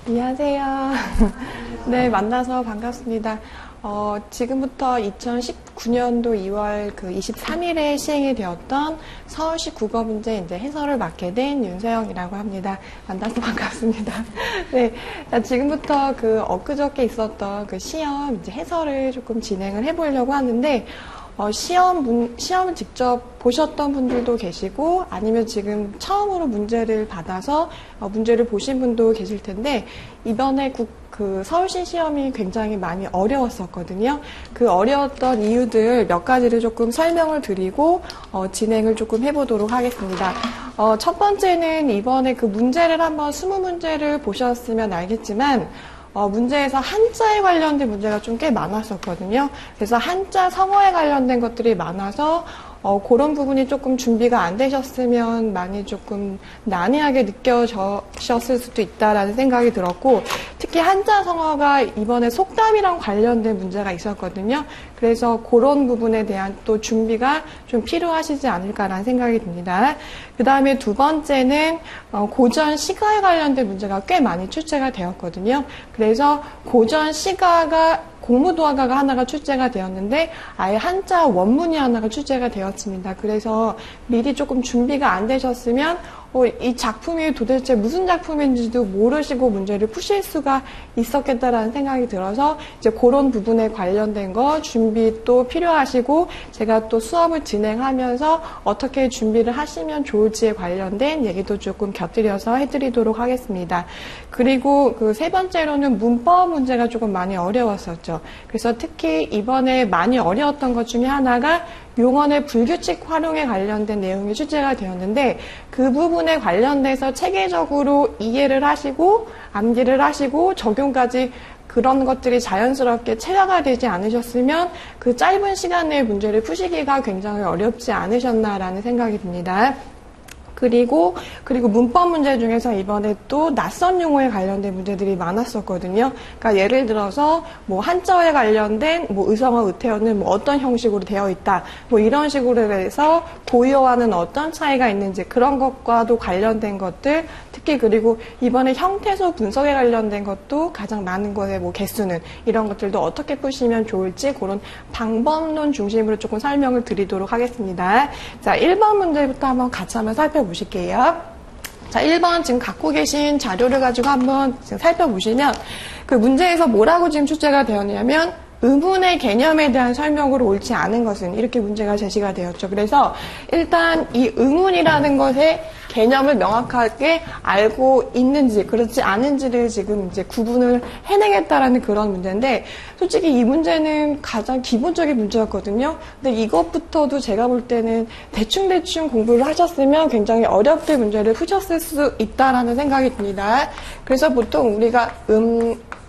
안녕하세요. 네, 만나서 반갑습니다. 지금부터 2019년도 2월 그 23일에 시행이 되었던 서울시 국어문제 이제 해설을 맡게 된 윤서영이라고 합니다. 만나서 반갑습니다. 네, 자, 지금부터 그 엊그저께 있었던 그 시험 이제 해설을 조금 진행을 해보려고 하는데, 시험을 직접 보셨던 분들도 계시고, 아니면 지금 처음으로 문제를 받아서, 문제를 보신 분도 계실 텐데, 이번에 그 서울시 시험이 굉장히 많이 어려웠었거든요. 그 어려웠던 이유들 몇 가지를 조금 설명을 드리고, 진행을 조금 해보도록 하겠습니다. 첫 번째는 이번에 그 문제를 한번 20문제를 보셨으면 알겠지만, 문제에서 한자에 관련된 문제가 좀 꽤 많았었거든요. 그래서 한자 성어에 관련된 것들이 많아서 그런 부분이 조금 준비가 안 되셨으면 많이 조금 난해하게 느껴졌을 수도 있다라는 생각이 들었고, 특히 한자 성어가 이번에 속담이랑 관련된 문제가 있었거든요. 그래서 그런 부분에 대한 또 준비가 좀 필요하시지 않을까라는 생각이 듭니다. 그 다음에 두 번째는 고전 시가에 관련된 문제가 꽤 많이 출제가 되었거든요. 그래서 고전 시가가 공무도화가가 하나가 출제가 되었는데 아예 한자 원문이 하나가 출제가 되었습니다. 그래서 미리 조금 준비가 안 되셨으면 이 작품이 도대체 무슨 작품인지도 모르시고 문제를 푸실 수가 있었겠다라는 생각이 들어서 이제 그런 부분에 관련된 거 준비 또 필요하시고, 제가 또 수업을 진행하면서 어떻게 준비를 하시면 좋을지에 관련된 얘기도 조금 곁들여서 해드리도록 하겠습니다. 그리고 그 세 번째로는 문법 문제가 조금 많이 어려웠었죠. 그래서 특히 이번에 많이 어려웠던 것 중에 하나가 용언의 불규칙 활용에 관련된 내용이 출제가 되었는데, 그 부분에 관련돼서 체계적으로 이해를 하시고 암기를 하시고 적용까지 그런 것들이 자연스럽게 체화가 되지 않으셨으면 그 짧은 시간 내에 문제를 푸시기가 굉장히 어렵지 않으셨나라는 생각이 듭니다. 그리고 문법 문제 중에서 이번에 또 낯선 용어에 관련된 문제들이 많았었거든요. 그러니까 예를 들어서 뭐 한자어에 관련된 뭐 의성어, 의태어는 뭐 어떤 형식으로 되어 있다, 뭐 이런 식으로 해서 고유어와는 어떤 차이가 있는지 그런 것과도 관련된 것들, 특히 그리고 이번에 형태소 분석에 관련된 것도 가장 많은 거에 뭐 개수는 이런 것들도 어떻게 푸시면 좋을지 그런 방법론 중심으로 조금 설명을 드리도록 하겠습니다. 자, 1번 문제부터 한번 같이 한번 살펴보실게요. 자, 1번 지금 갖고 계신 자료를 가지고 한번 지금 살펴보시면 그 문제에서 뭐라고 지금 출제가 되었냐면 의문의 개념에 대한 설명으로 옳지 않은 것은, 이렇게 문제가 제시가 되었죠. 그래서 일단 이 의문이라는 것의 개념을 명확하게 알고 있는지 그렇지 않은지를 지금 이제 구분을 해내겠다라는 그런 문제인데, 솔직히 이 문제는 가장 기본적인 문제였거든요. 근데 이것부터도 제가 볼 때는 대충 공부를 하셨으면 굉장히 어렵게 문제를 푸셨을 수 있다라는 생각이 듭니다. 그래서 보통 우리가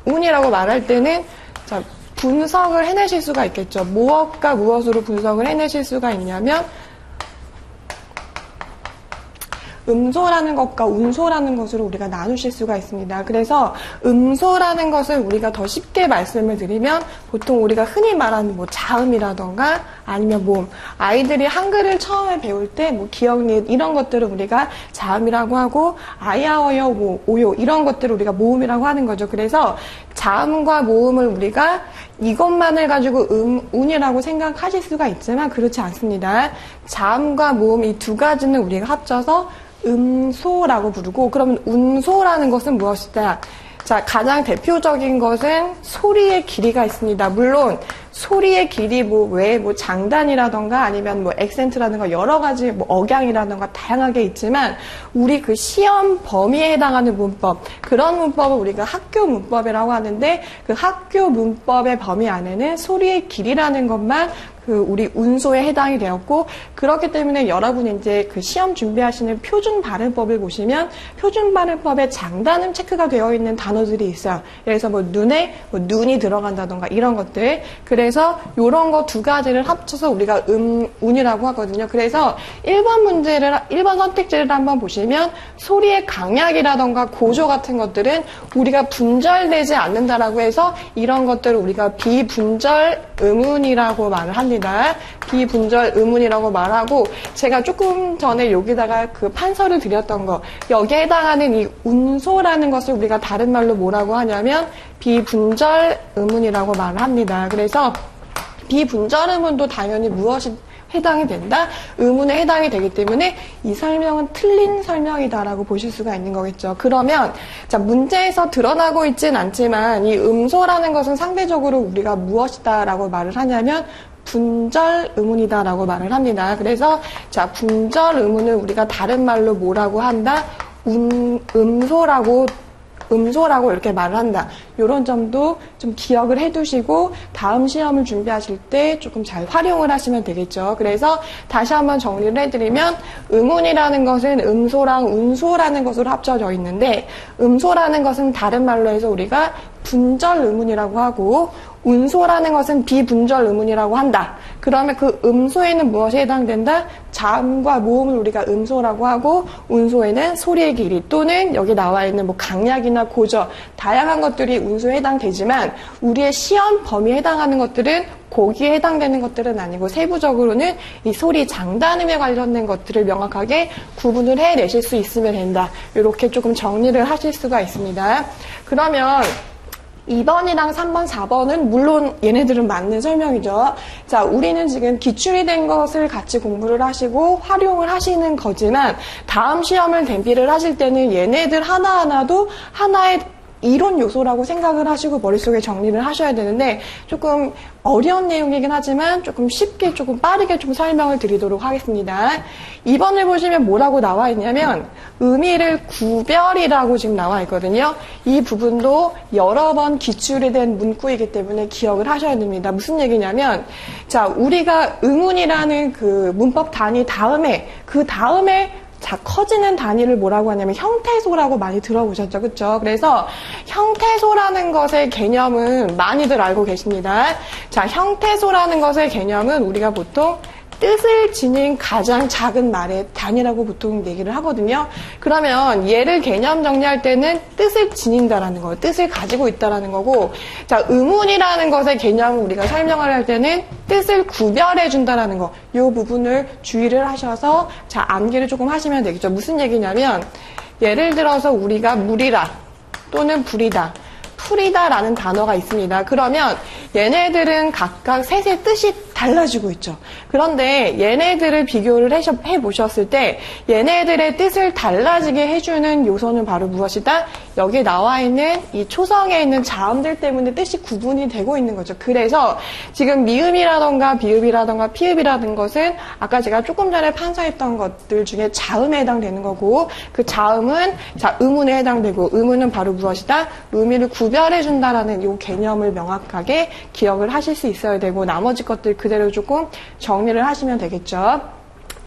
운이라고 말할 때는 자, 분석을 해내실 수가 있겠죠. 무엇과 무엇으로 분석을 해내실 수가 있냐면 음소라는 것과 운소라는 것으로 우리가 나누실 수가 있습니다. 그래서 음소라는 것을 우리가 더 쉽게 말씀을 드리면 보통 우리가 흔히 말하는 뭐 자음이라던가 아니면 모음, 아이들이 한글을 처음에 배울 때 뭐 기역, 리을 이런 것들을 우리가 자음이라고 하고 아야어여, 뭐 오요 이런 것들을 우리가 모음이라고 하는 거죠. 그래서 자음과 모음을 우리가 이것만을 가지고 운이라고 생각하실 수가 있지만 그렇지 않습니다. 자음과 모음 이 두 가지는 우리가 합쳐서 음소라고 부르고, 그러면 운소라는 것은 무엇이다? 자, 가장 대표적인 것은 소리의 길이가 있습니다. 물론 소리의 길이 뭐 장단이라던가 아니면 뭐 액센트라든가 여러 가지 뭐 억양이라든가 다양하게 있지만 우리 그 시험 범위에 해당하는 문법, 그런 문법을 우리가 학교 문법이라고 하는데 그 학교 문법의 범위 안에는 소리의 길이라는 것만 그 우리 운소에 해당이 되었고, 그렇기 때문에 여러분이 이제 그 시험 준비하시는 표준 발음법을 보시면 표준 발음법에 장단음 체크가 되어 있는 단어들이 있어요. 그래서 뭐 눈에 뭐 눈이 들어간다던가 이런 것들. 그래서 그래서 이런 거 두 가지를 합쳐서 우리가 운이라고 하거든요. 그래서 1번 선택지를 한번 보시면 소리의 강약이라던가 고조 같은 것들은 우리가 분절되지 않는다라고 해서 이런 것들을 우리가 비분절 음운이라고 말을 합니다. 비분절 음운이라고 말하고, 제가 조금 전에 여기다가 그 판서를 드렸던 거, 여기에 해당하는 이 운소라는 것을 우리가 다른 말로 뭐라고 하냐면 비분절 음운이라고 말을 합니다. 그래서 비분절 음운도 당연히 무엇이 해당이 된다? 음운에 해당이 되기 때문에 이 설명은 틀린 설명이다라고 보실 수가 있는 거겠죠. 그러면 자, 문제에서 드러나고 있진 않지만 이 음소라는 것은 상대적으로 우리가 무엇이다라고 말을 하냐면 분절 음운이다라고 말을 합니다. 그래서 자, 분절 음운을 우리가 다른 말로 뭐라고 한다? 음소라고 이렇게 말을 한다. 이런 점도 좀 기억을 해두시고 다음 시험을 준비하실 때 조금 잘 활용을 하시면 되겠죠. 그래서 다시 한번 정리를 해드리면 음운이라는 것은 음소랑 운소라는 것으로 합쳐져 있는데, 음소라는 것은 다른 말로 해서 우리가 분절 음운이라고 하고, 운소라는 것은 비분절 음운이라고 한다. 그러면 그 음소에는 무엇이 해당된다? 자음과 모음을 우리가 음소라고 하고, 운소에는 소리의 길이 또는 여기 나와 있는 뭐 강약이나 고저, 다양한 것들이 운소에 해당되지만 우리의 시험 범위에 해당하는 것들은 거기에 해당되는 것들은 아니고 세부적으로는 이 소리 장단음에 관련된 것들을 명확하게 구분을 해내실 수 있으면 된다. 이렇게 조금 정리를 하실 수가 있습니다. 그러면 2번이랑 3번, 4번은 물론 얘네들은 맞는 설명이죠. 자, 우리는 지금 기출이 된 것을 같이 공부를 하시고 활용을 하시는 거지만 다음 시험을 대비를 하실 때는 얘네들 하나하나도 하나의 이론 요소라고 생각을 하시고 머릿속에 정리를 하셔야 되는데, 조금 어려운 내용이긴 하지만 조금 쉽게 조금 빠르게 좀 설명을 드리도록 하겠습니다. 2번을 보시면 뭐라고 나와 있냐면 의미를 구별이라고 지금 나와 있거든요. 이 부분도 여러 번 기출이 된 문구이기 때문에 기억을 하셔야 됩니다. 무슨 얘기냐면, 자, 우리가 음운이라는 그 문법 단위 다음에 자, 커지는 단위를 뭐라고 하냐면 형태소라고 많이 들어보셨죠? 그쵸? 그래서 형태소라는 것의 개념은 많이들 알고 계십니다. 자, 형태소라는 것의 개념은 우리가 보통 뜻을 지닌 가장 작은 말의 단위라고 보통 얘기를 하거든요. 그러면 얘를 개념 정리할 때는 뜻을 지닌다라는 거, 뜻을 가지고 있다라는 거고, 자, 음운이라는 것의 개념을 우리가 설명을 할 때는 뜻을 구별해 준다라는 거, 이 부분을 주의를 하셔서 자, 암기를 조금 하시면 되겠죠. 무슨 얘기냐면, 예를 들어서 우리가 물이라 또는 불이다, 풀이다라는 단어가 있습니다. 그러면 얘네들은 각각 셋의 뜻이 달라지고 있죠. 그런데 얘네들을 비교를 해보셨을 때 얘네들의 뜻을 달라지게 해주는 요소는 바로 무엇이다? 여기 나와 있는 이 초성에 있는 자음들 때문에 뜻이 구분이 되고 있는 거죠. 그래서 지금 미음이라던가 비읍이라던가 피읍이라는 것은 아까 제가 조금 전에 판사했던 것들 중에 자음에 해당되는 거고, 그 자음은 자, 음운에 해당되고, 음운은 바로 무엇이다? 의미를 구별해준다라는 이 개념을 명확하게 기억을 하실 수 있어야 되고, 나머지 것들 그대로 조금 정리를 하시면 되겠죠.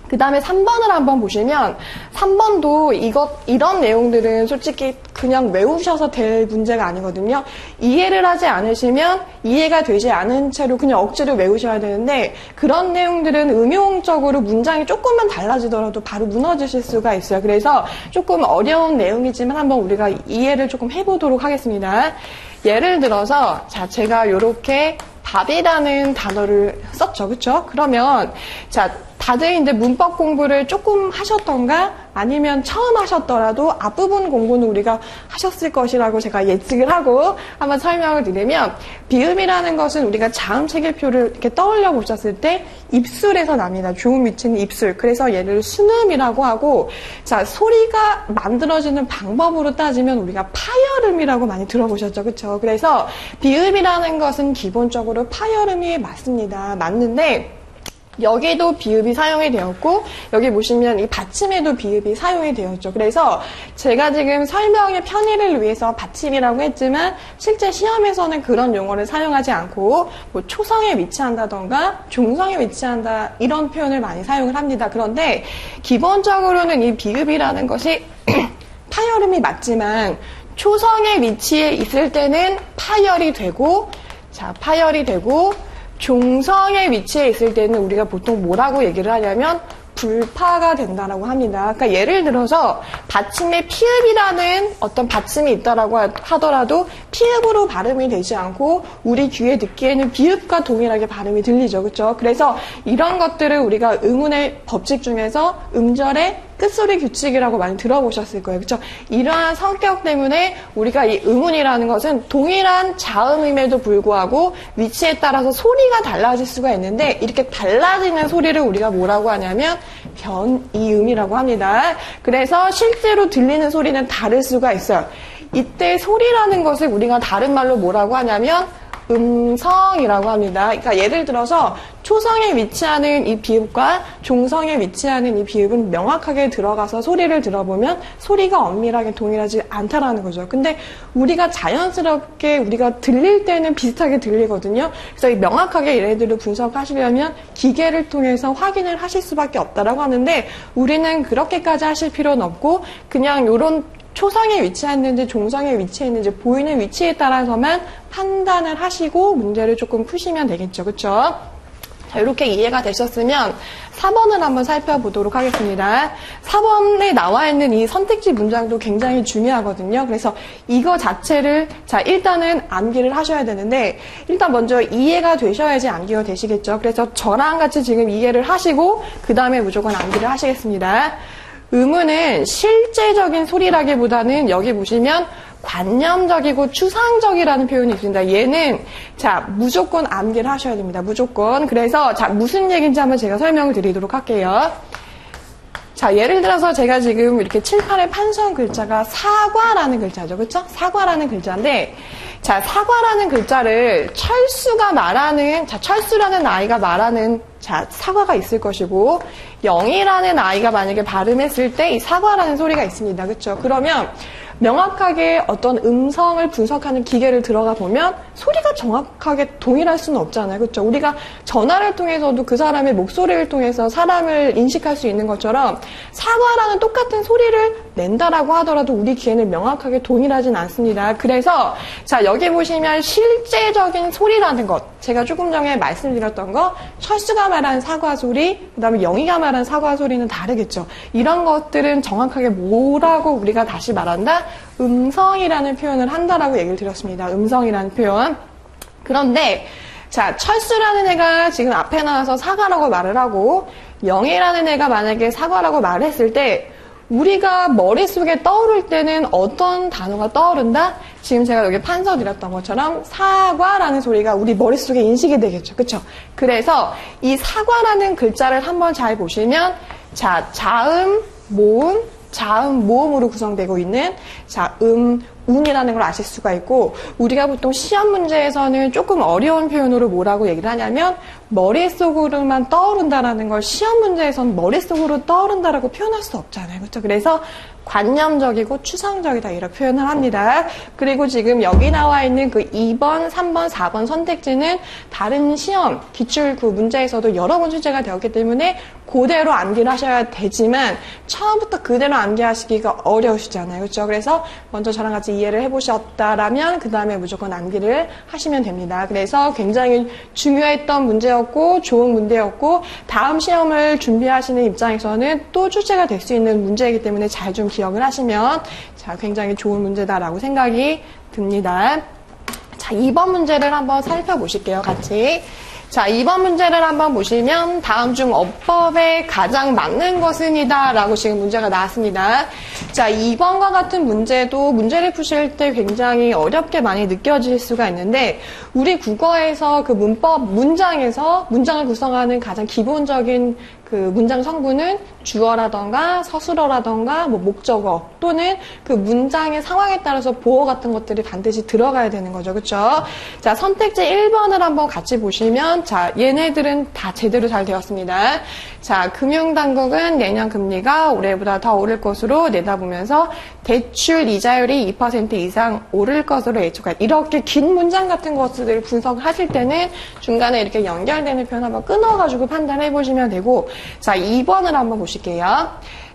그 다음에 3번을 한번 보시면 3번도 이런 내용들은 솔직히 그냥 외우셔서 될 문제가 아니거든요. 이해를 하지 않으시면 이해가 되지 않은 채로 그냥 억지로 외우셔야 되는데, 그런 내용들은 응용적으로 문장이 조금만 달라지더라도 바로 무너지실 수가 있어요. 그래서 조금 어려운 내용이지만 한번 우리가 이해를 조금 해보도록 하겠습니다. 예를 들어서 자, 제가 이렇게 밥이라는 단어를 썼죠. 그쵸? 그러면 자, 다들 이제 문법 공부를 조금 하셨던가 아니면 처음 하셨더라도 앞부분 공부는 우리가 하셨을 것이라고 제가 예측을 하고 한번 설명을 드리면, 비음이라는 것은 우리가 자음 체계표를 이렇게 떠올려 보셨을 때 입술에서 납니다. 주음 위치는 입술. 그래서 얘를 순음이라고 하고, 자, 소리가 만들어지는 방법으로 따지면 우리가 파열음이라고 많이 들어보셨죠. 그렇죠? 그래서 비음이라는 것은 기본적으로 파열음이 맞습니다. 맞는데 여기도 비읍이 사용이 되었고, 여기 보시면 이 받침에도 비읍이 사용이 되었죠. 그래서 제가 지금 설명의 편의를 위해서 받침이라고 했지만 실제 시험에서는 그런 용어를 사용하지 않고 뭐 초성에 위치한다던가 종성에 위치한다 이런 표현을 많이 사용을 합니다. 그런데 기본적으로는 이 비읍이라는 것이 파열음이 맞지만 초성의 위치에 있을 때는 파열이 되고, 자, 파열이 되고, 종성의 위치에 있을 때는 우리가 보통 뭐라고 얘기를 하냐면 불파가 된다라고 합니다. 그러니까 예를 들어서 받침에 피읍이라는 어떤 받침이 있다라고 하더라도 피읍으로 발음이 되지 않고 우리 귀에 듣기에는 비읍과 동일하게 발음이 들리죠. 그렇죠? 그래서 이런 것들을 우리가 음운의 법칙 중에서 음절의 끝소리 규칙이라고 많이 들어보셨을 거예요. 그렇죠? 이러한 성격 때문에 우리가 이 음운이라는 것은 동일한 자음임에도 불구하고 위치에 따라서 소리가 달라질 수가 있는데 이렇게 달라지는 소리를 우리가 뭐라고 하냐면 변이음이라고 합니다. 그래서 실제로 들리는 소리는 다를 수가 있어요. 이때 소리라는 것을 우리가 다른 말로 뭐라고 하냐면 음성이라고 합니다. 그러니까 예를 들어서 초성에 위치하는 이 비읍과 종성에 위치하는 이 비읍은 명확하게 들어가서 소리를 들어보면 소리가 엄밀하게 동일하지 않다라는 거죠. 근데 우리가 자연스럽게 우리가 들릴 때는 비슷하게 들리거든요. 그래서 이 명확하게 얘네들을 분석하시려면 기계를 통해서 확인을 하실 수밖에 없다라고 하는데 우리는 그렇게까지 하실 필요는 없고 그냥 이런 초성에 위치했는지 종성에 위치했는지 보이는 위치에 따라서만 판단을 하시고 문제를 조금 푸시면 되겠죠. 그렇죠? 자, 이렇게 이해가 되셨으면 4번을 한번 살펴보도록 하겠습니다. 4번에 나와 있는 이 선택지 문장도 굉장히 중요하거든요. 그래서 이거 자체를 자 일단은 암기를 하셔야 되는데 일단 먼저 이해가 되셔야지 암기가 되시겠죠. 그래서 저랑 같이 지금 이해를 하시고 그 다음에 무조건 암기를 하시겠습니다. 음운은 실제적인 소리라기보다는 여기 보시면 관념적이고 추상적이라는 표현이 있습니다. 얘는 자 무조건 암기를 하셔야 됩니다. 무조건. 그래서 자 무슨 얘기인지 한번 제가 설명을 드리도록 할게요. 자 예를 들어서 제가 지금 이렇게 칠판에 판서한 글자가 사과라는 글자죠. 그렇죠? 사과라는 글자인데 자 사과라는 글자를 철수가 말하는 자 철수라는 아이가 말하는 자 사과가 있을 것이고 영이라는 아이가 만약에 발음했을 때 이 사과라는 소리가 있습니다. 그렇죠? 그러면 명확하게 어떤 음성을 분석하는 기계를 들어가 보면 소리가 정확하게 동일할 수는 없잖아요. 그렇죠? 우리가 전화를 통해서도 그 사람의 목소리를 통해서 사람을 인식할 수 있는 것처럼 사과라는 똑같은 소리를 낸다라고 하더라도 우리 귀에는 명확하게 동일하진 않습니다. 그래서 자 여기 보시면 실제적인 소리라는 것 제가 조금 전에 말씀드렸던 거 철수가 말하는 사과 소리 그 다음에 영희가 말하는 사과 소리는 다르겠죠. 이런 것들은 정확하게 뭐라고 우리가 다시 말한다? 음성이라는 표현을 한다라고 얘기를 드렸습니다. 음성이라는 표현. 그런데 자 철수라는 애가 지금 앞에 나와서 사과라고 말을 하고 영희라는 애가 만약에 사과라고 말을 했을 때 우리가 머릿속에 떠오를 때는 어떤 단어가 떠오른다? 지금 제가 여기 판서 드렸던 것처럼 사과라는 소리가 우리 머릿속에 인식이 되겠죠. 그렇죠? 그래서 이 사과라는 글자를 한번 잘 보시면 자 자음, 모음, 자음, 모음으로 구성되고 있는 자 운이라는 걸 아실 수가 있고 우리가 보통 시험 문제에서는 조금 어려운 표현으로 뭐라고 얘기를 하냐면 머릿속으로만 떠오른다라는 걸 시험 문제에서는 머릿속으로 떠오른다라고 표현할 수 없잖아요. 그렇죠? 그래서 관념적이고 추상적이다 이렇게 표현을 합니다. 그리고 지금 여기 나와 있는 그 2번, 3번, 4번 선택지는 다른 시험, 기출구 문제에서도 여러 번 출제가 되었기 때문에 그대로 암기를 하셔야 되지만 처음부터 그대로 암기하시기가 어려우시잖아요. 그렇죠? 그래서 먼저 저랑 같이 이해를 해보셨다라면 그 다음에 무조건 암기를 하시면 됩니다. 그래서 굉장히 중요했던 문제였고 좋은 문제였고 다음 시험을 준비하시는 입장에서는 또 출제가 될 수 있는 문제이기 때문에 잘 좀 기억을 하시면 자 굉장히 좋은 문제다라고 생각이 듭니다. 자 2번 문제를 한번 살펴보실게요. 같이. 자, 2번 문제를 한번 보시면 다음 중 어법에 가장 맞는 것은이다 라고 지금 문제가 나왔습니다. 자, 2번과 같은 문제도 문제를 푸실 때 굉장히 어렵게 많이 느껴질 수가 있는데 우리 국어에서 그 문법 문장에서 문장을 구성하는 가장 기본적인 그 문장 성분은 주어라던가 서술어라던가 뭐 목적어 또는 그 문장의 상황에 따라서 보어 같은 것들이 반드시 들어가야 되는 거죠. 그렇죠? 자, 선택지 1번을 한번 같이 보시면 자, 얘네들은 다 제대로 잘 되었습니다. 자, 금융당국은 내년 금리가 올해보다 더 오를 것으로 내다보면서 대출 이자율이 2% 이상 오를 것으로 예측할 이렇게 긴 문장 같은 것들을 분석하실 때는 중간에 이렇게 연결되는 표현 한번 끊어가지고 판단해 보시면 되고 자, 2번을 한번 보실게요.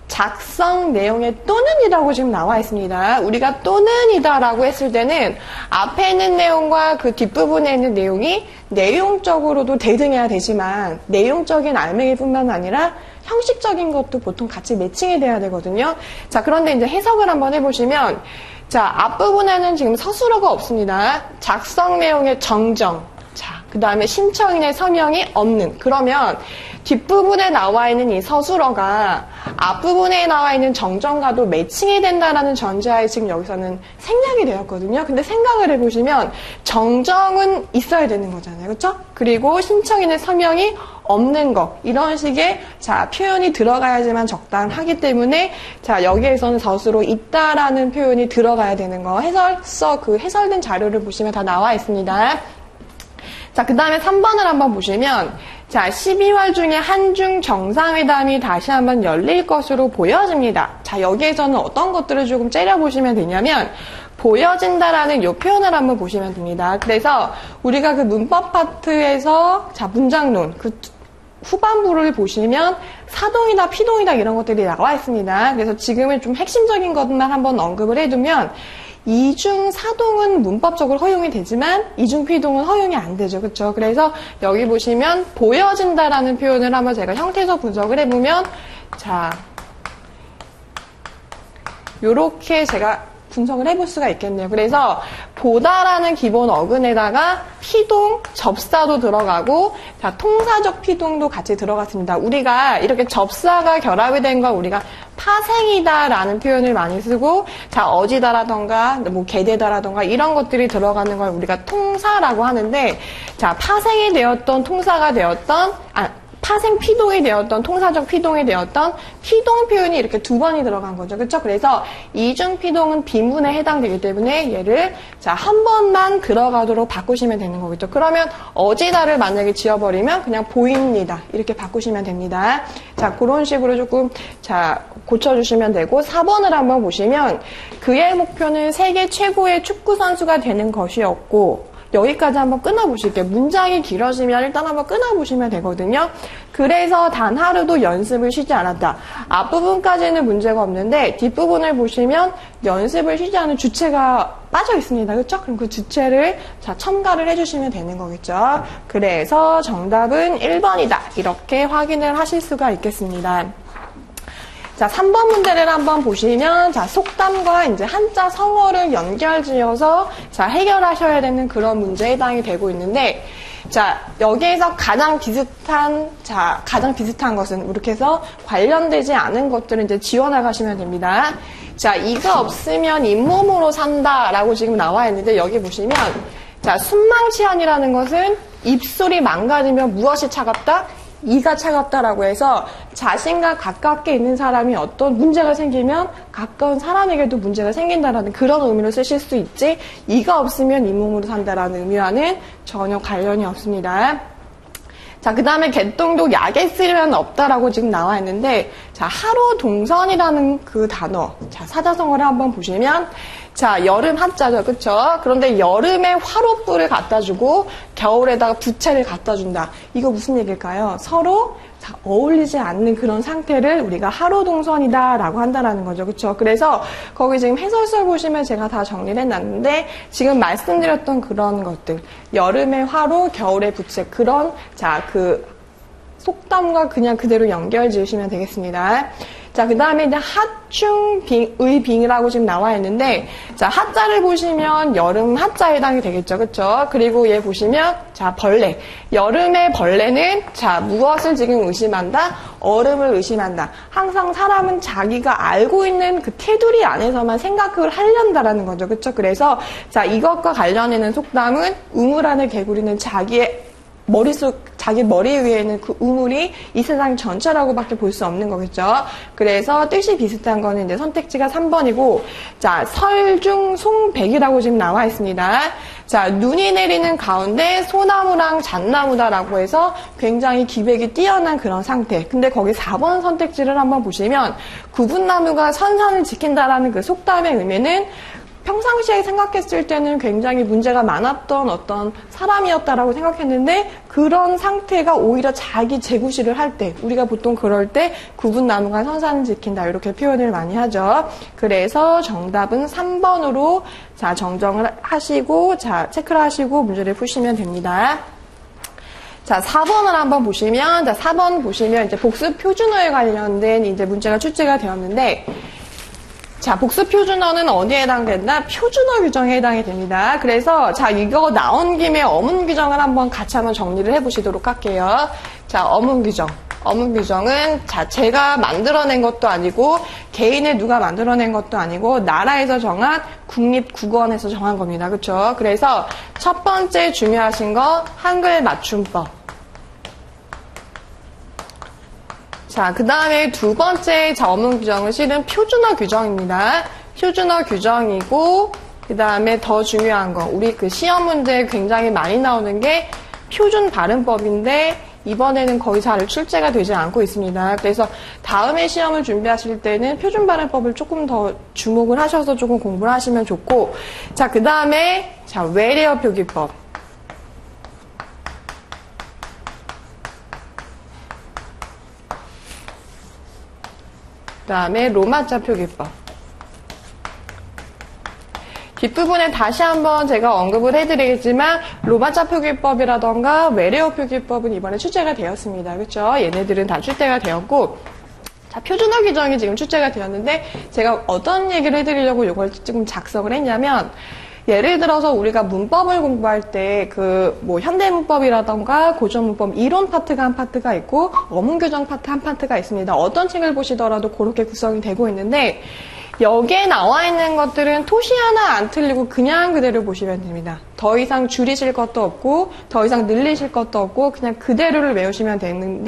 작성 내용의 또는이라고 지금 나와 있습니다. 우리가 또는이다라고 했을 때는 앞에 있는 내용과 그 뒷부분에 있는 내용이 내용적으로도 대등해야 되지만 내용적인 알맹이뿐만 아니라 형식적인 것도 보통 같이 매칭이 돼야 되거든요. 자, 그런데 이제 해석을 한번 해보시면 자, 앞부분에는 지금 서술어가 없습니다. 작성 내용의 정정. 자, 그 다음에 신청인의 서명이 없는. 그러면 뒷부분에 나와 있는 이 서술어가 앞부분에 나와 있는 정정과도 매칭이 된다라는 전제하에 지금 여기서는 생략이 되었거든요. 근데 생각을 해보시면 정정은 있어야 되는 거잖아요. 그렇죠? 그리고 신청인의 서명이 없는 것. 이런 식의 자, 표현이 들어가야지만 적당하기 때문에 자, 여기에서는 서술어 있다라는 표현이 들어가야 되는 거. 해설서 그 해설된 자료를 보시면 다 나와 있습니다. 자, 그 다음에 3번을 한번 보시면, 자, 12월 중에 한중 정상회담이 다시 한번 열릴 것으로 보여집니다. 자, 여기에서는 어떤 것들을 조금 째려보시면 되냐면, 보여진다라는 이 표현을 한번 보시면 됩니다. 그래서 우리가 그 문법 파트에서, 자, 문장론, 그 후반부를 보시면 사동이다, 피동이다 이런 것들이 나와 있습니다. 그래서 지금은 좀 핵심적인 것만 한번 언급을 해두면, 이중 사동은 문법적으로 허용이 되지만 이중 피동은 허용이 안 되죠. 그렇죠? 그래서 여기 보시면 보여진다라는 표현을 한번 제가 형태에서 분석을 해보면 자, 요렇게 제가 분석을 해볼 수가 있겠네요. 그래서 보다라는 기본 어근에다가 피동, 접사도 들어가고 자, 통사적 피동도 같이 들어갔습니다. 우리가 이렇게 접사가 결합이 된 걸 우리가 파생이다라는 표현을 많이 쓰고 자, 어지다라던가 뭐 개되다라던가 이런 것들이 들어가는 걸 우리가 통사라고 하는데 자, 파생이 되었던 통사가 되었던 파생 피동이 되었던 통사적 피동이 되었던 피동 표현이 이렇게 두 번이 들어간 거죠. 그렇죠? 그래서 이중 피동은 비문에 해당되기 때문에 얘를 자, 한 번만 들어가도록 바꾸시면 되는 거겠죠. 그러면 어지다를 만약에 지워버리면 그냥 보입니다. 이렇게 바꾸시면 됩니다. 자, 그런 식으로 조금 자, 고쳐주시면 되고 4번을 한번 보시면 그의 목표는 세계 최고의 축구 선수가 되는 것이었고 여기까지 한번 끊어보실게요. 문장이 길어지면 일단 한번 끊어보시면 되거든요. 그래서 단 하루도 연습을 쉬지 않았다. 앞부분까지는 문제가 없는데 뒷부분을 보시면 연습을 쉬지 않은 주체가 빠져 있습니다. 그렇죠? 그럼 그 주체를 자, 첨가를 해주시면 되는 거겠죠. 그래서 정답은 1번이다. 이렇게 확인을 하실 수가 있겠습니다. 자, 3번 문제를 한번 보시면, 자, 속담과 이제 한자 성어를 연결지어서, 자, 해결하셔야 되는 그런 문제에 해당이 되고 있는데, 자, 여기에서 가장 비슷한 것은, 이렇게 해서 관련되지 않은 것들을 이제 지워나가시면 됩니다. 자, 이가 없으면 잇몸으로 산다라고 지금 나와 있는데, 여기 보시면, 자, 순망치한이라는 것은 입술이 망가지면 무엇이 차갑다? 이가 차갑다라고 해서 자신과 가깝게 있는 사람이 어떤 문제가 생기면 가까운 사람에게도 문제가 생긴다라는 그런 의미로 쓰실 수 있지 이가 없으면 잇몸으로 산다라는 의미와는 전혀 관련이 없습니다. 자, 그 다음에 개똥도 약에 쓰려면 없다라고 지금 나와 있는데 자, 하루 동선이라는 그 단어 자, 사자성어를 한번 보시면 자, 여름 한자죠. 그쵸? 그런데 여름에 화롯불을 갖다 주고 겨울에다가 부채를 갖다 준다. 이거 무슨 얘기일까요? 서로 자, 어울리지 않는 그런 상태를 우리가 하루동선이다라고 한다라는 거죠. 그쵸? 그래서 거기 지금 해설서 보시면 제가 다 정리를 해놨는데 지금 말씀드렸던 그런 것들 여름에 화로, 겨울에 부채 그런 자, 그 속담과 그냥 그대로 연결 지으시면 되겠습니다. 자, 그 다음에 이제 하충의빙이라고 지금 나와 있는데, 자, 하자를 보시면 여름 하자에 해당이 되겠죠. 그쵸? 그리고 얘 보시면, 자, 벌레. 여름의 벌레는, 자, 무엇을 지금 의심한다? 얼음을 의심한다. 항상 사람은 자기가 알고 있는 그 테두리 안에서만 생각을 하려한다라는 거죠. 그쵸? 그래서, 자, 이것과 관련해는 속담은 우물 안에 개구리는 자기 머리 위에는 그 우물이 이 세상 전체라고밖에 볼 수 없는 거겠죠. 그래서 뜻이 비슷한 거는 이제 선택지가 3번이고, 자, 설중송백이라고 지금 나와 있습니다. 자, 눈이 내리는 가운데 소나무랑 잣나무다라고 해서 굉장히 기백이 뛰어난 그런 상태. 근데 거기 4번 선택지를 한번 보시면 구분나무가 선산을 지킨다라는 그 속담의 의미는 평상시에 생각했을 때는 굉장히 문제가 많았던 어떤 사람이었다라고 생각했는데 그런 상태가 오히려 자기 재구실을 할 때 우리가 보통 그럴 때 구분나무가 선산을 지킨다 이렇게 표현을 많이 하죠. 그래서 정답은 3번으로 자 정정을 하시고 자 체크를 하시고 문제를 푸시면 됩니다. 자, 4번을 한번 보시면, 자, 4번 보시면 이제 복수 표준어에 관련된 이제 문제가 출제가 되었는데, 자, 복수 표준어는 어디에 해당된다? 표준어 규정에 해당이 됩니다. 그래서, 자, 이거 나온 김에 어문 규정을 한번 같이 한번 정리를 해보시도록 할게요. 자, 어문 규정. 어문 규정은, 자, 제가 만들어낸 것도 아니고, 개인의 누가 만들어낸 것도 아니고, 나라에서 정한 국립국어원에서 정한 겁니다. 그쵸? 그래서, 첫 번째 중요하신 거, 한글 맞춤법. 자, 그 다음에 두 번째 어문 규정은 실은 표준어 규정입니다. 표준어 규정이고, 그 다음에 더 중요한 거, 우리 그 시험 문제에 굉장히 많이 나오는 게 표준 발음법인데, 이번에는 거의 잘 출제가 되지 않고 있습니다. 그래서 다음에 시험을 준비하실 때는 표준 발음법을 조금 더 주목을 하셔서 조금 공부를 하시면 좋고, 자, 그 다음에, 자, 외래어 표기법. 그 다음에 로마자 표기법. 뒷부분에 다시 한번 제가 언급을 해드리겠지만 로마자 표기법이라던가 외래어 표기법은 이번에 출제가 되었습니다. 그렇죠? 얘네들은 다 출제가 되었고 자 표준어 규정이 지금 출제가 되었는데 제가 어떤 얘기를 해드리려고 이걸 지금 작성을 했냐면 예를 들어서 우리가 문법을 공부할 때 그 뭐 현대문법이라던가 고전문법 이론 파트가 한 파트가 있고 어문 규정 파트 한 파트가 있습니다. 어떤 책을 보시더라도 그렇게 구성이 되고 있는데 여기에 나와 있는 것들은 토시 하나 안 틀리고 그냥 그대로 보시면 됩니다. 더 이상 줄이실 것도 없고 더 이상 늘리실 것도 없고 그냥 그대로를 외우시면 되는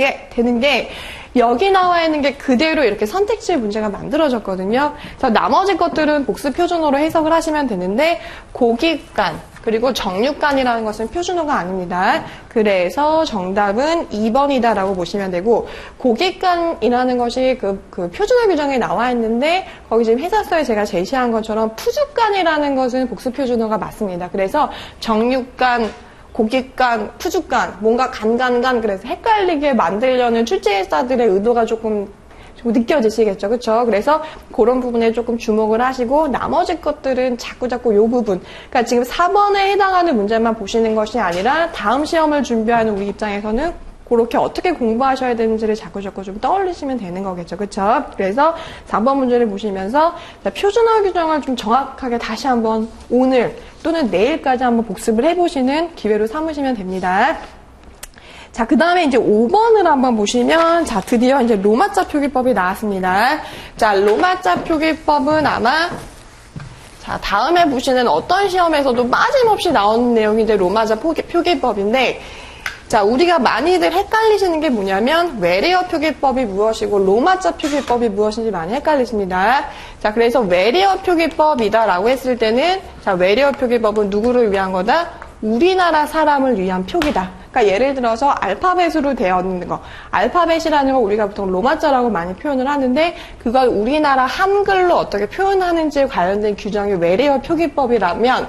게 여기 나와 있는 게 그대로 이렇게 선택지의 문제가 만들어졌거든요. 그래서 나머지 것들은 복수 표준어로 해석을 하시면 되는데 고깃간 그리고 정육간이라는 것은 표준어가 아닙니다. 그래서 정답은 2번이다라고 보시면 되고 고깃간이라는 것이 그 표준어 규정에 나와 있는데 거기 지금 해설서에 제가 제시한 것처럼 푸죽간이라는 것은 복수 표준어가 맞습니다. 그래서 정육간 고깃간, 푸죽간, 뭔가 간간간 그래서 헷갈리게 만들려는 출제자들의 의도가 조금 느껴지시겠죠. 그렇죠? 그래서 그런 부분에 조금 주목을 하시고 나머지 것들은 자꾸 요 부분 그러니까 지금 4번에 해당하는 문제만 보시는 것이 아니라 다음 시험을 준비하는 우리 입장에서는 그렇게 어떻게 공부하셔야 되는지를 자꾸 좀 떠올리시면 되는 거겠죠. 그렇죠? 그래서 4번 문제를 보시면서 표준어 규정을 좀 정확하게 다시 한번 오늘 또는 내일까지 한번 복습을 해보시는 기회로 삼으시면 됩니다. 자, 그 다음에 이제 5번을 한번 보시면, 자, 드디어 이제 로마자 표기법이 나왔습니다. 자, 로마자 표기법은 아마, 자, 다음에 보시는 어떤 시험에서도 빠짐없이 나오는 내용이 이제 로마자 표기법인데, 자, 우리가 많이들 헷갈리시는 게 뭐냐면, 외래어 표기법이 무엇이고, 로마자 표기법이 무엇인지 많이 헷갈리십니다. 자, 그래서 외래어 표기법이다라고 했을 때는, 자, 외래어 표기법은 누구를 위한 거다? 우리나라 사람을 위한 표기다. 그러니까 예를 들어서 알파벳으로 되어 있는 거. 알파벳이라는 거 우리가 보통 로마자라고 많이 표현을 하는데 그걸 우리나라 한글로 어떻게 표현하는지에 관련된 규정이 외래어 표기법이라면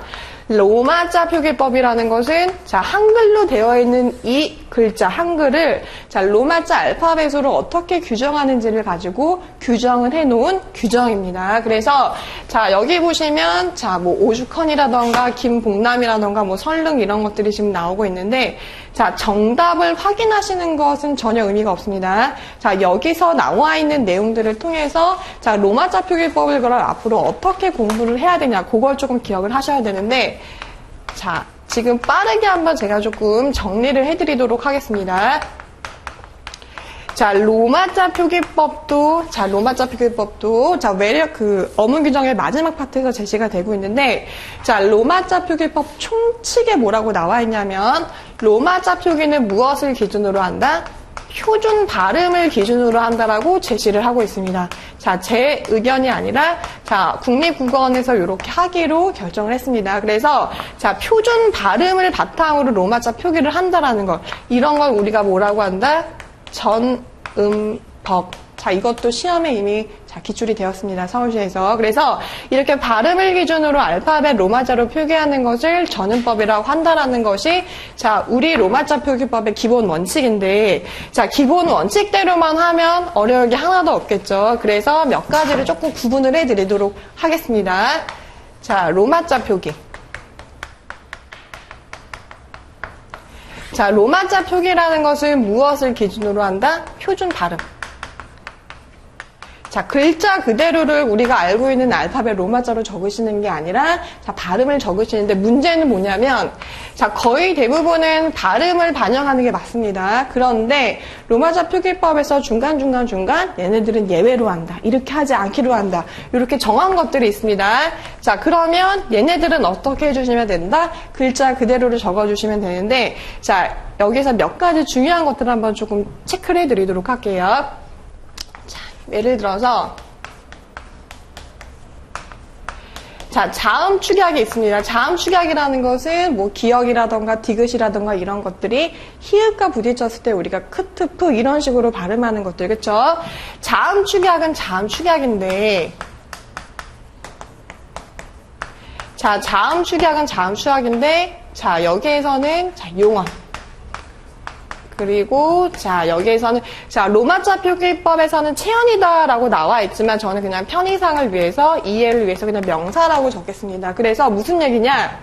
로마자 표기법이라는 것은 자 한글로 되어 있는 이 글자 한글을 자 로마자 알파벳으로 어떻게 규정하는지를 가지고 규정을 해놓은 규정입니다. 그래서 자 여기 보시면 자 뭐 오죽헌이라던가 김복남이라던가 뭐 설릉 이런 것들이 지금 나오고 있는데 자 정답을 확인하시는 것은 전혀 의미가 없습니다. 자 여기서 나와 있는 내용들을 통해서 자 로마자 표기법을 그럼 앞으로 어떻게 공부를 해야 되냐 그걸 조금 기억을 하셔야 되는데 자 지금 빠르게 한번 제가 조금 정리를 해드리도록 하겠습니다. 자, 로마자 표기법도, 자, 외래 어문 규정의 마지막 파트에서 제시가 되고 있는데, 자, 로마자 표기법 총칙에 뭐라고 나와 있냐면, 로마자 표기는 무엇을 기준으로 한다? 표준 발음을 기준으로 한다라고 제시를 하고 있습니다. 자, 제 의견이 아니라, 자, 국립국어원에서 이렇게 하기로 결정을 했습니다. 그래서, 자, 표준 발음을 바탕으로 로마자 표기를 한다라는 것. 이런 걸 우리가 뭐라고 한다? 전음법. 자, 이것도 시험에 이미 기출이 되었습니다. 서울시에서. 그래서 이렇게 발음을 기준으로 알파벳 로마자로 표기하는 것을 전음법이라고 한다라는 것이 자, 우리 로마자 표기법의 기본 원칙인데 자, 기본 원칙대로만 하면 어려울 게 하나도 없겠죠. 그래서 몇 가지를 조금 구분을 해드리도록 하겠습니다. 자, 로마자 표기. 자, 로마자 표기라는 것은 무엇을 기준으로 한다? 표준 발음. 자, 글자 그대로를 우리가 알고 있는 알파벳 로마자로 적으시는 게 아니라 자, 발음을 적으시는데 문제는 뭐냐면 자, 거의 대부분은 발음을 반영하는 게 맞습니다. 그런데 로마자 표기법에서 중간 얘네들은 예외로 한다. 이렇게 하지 않기로 한다. 이렇게 정한 것들이 있습니다. 자, 그러면 얘네들은 어떻게 해주시면 된다? 글자 그대로를 적어주시면 되는데 자, 여기서 몇 가지 중요한 것들을 한번 조금 체크를 해드리도록 할게요. 예를 들어서 자, 자음 축약이 있습니다. 자음 축약이라는 것은 뭐 기역이라던가 디귿이라던가 이런 것들이 히읗과 부딪혔을 때 우리가 크트프 이런 식으로 발음하는 것들, 그렇죠? 자음 축약은 자음 축약인데 자, 자음 축약은 자음 축약인데 자, 여기에서는 자, 용언 그리고 자, 여기에서는 자, 로마자 표기법에서는 체언이다라고 나와 있지만 저는 그냥 편의상을 위해서 이해를 위해서 그냥 명사라고 적겠습니다. 그래서 무슨 얘기냐?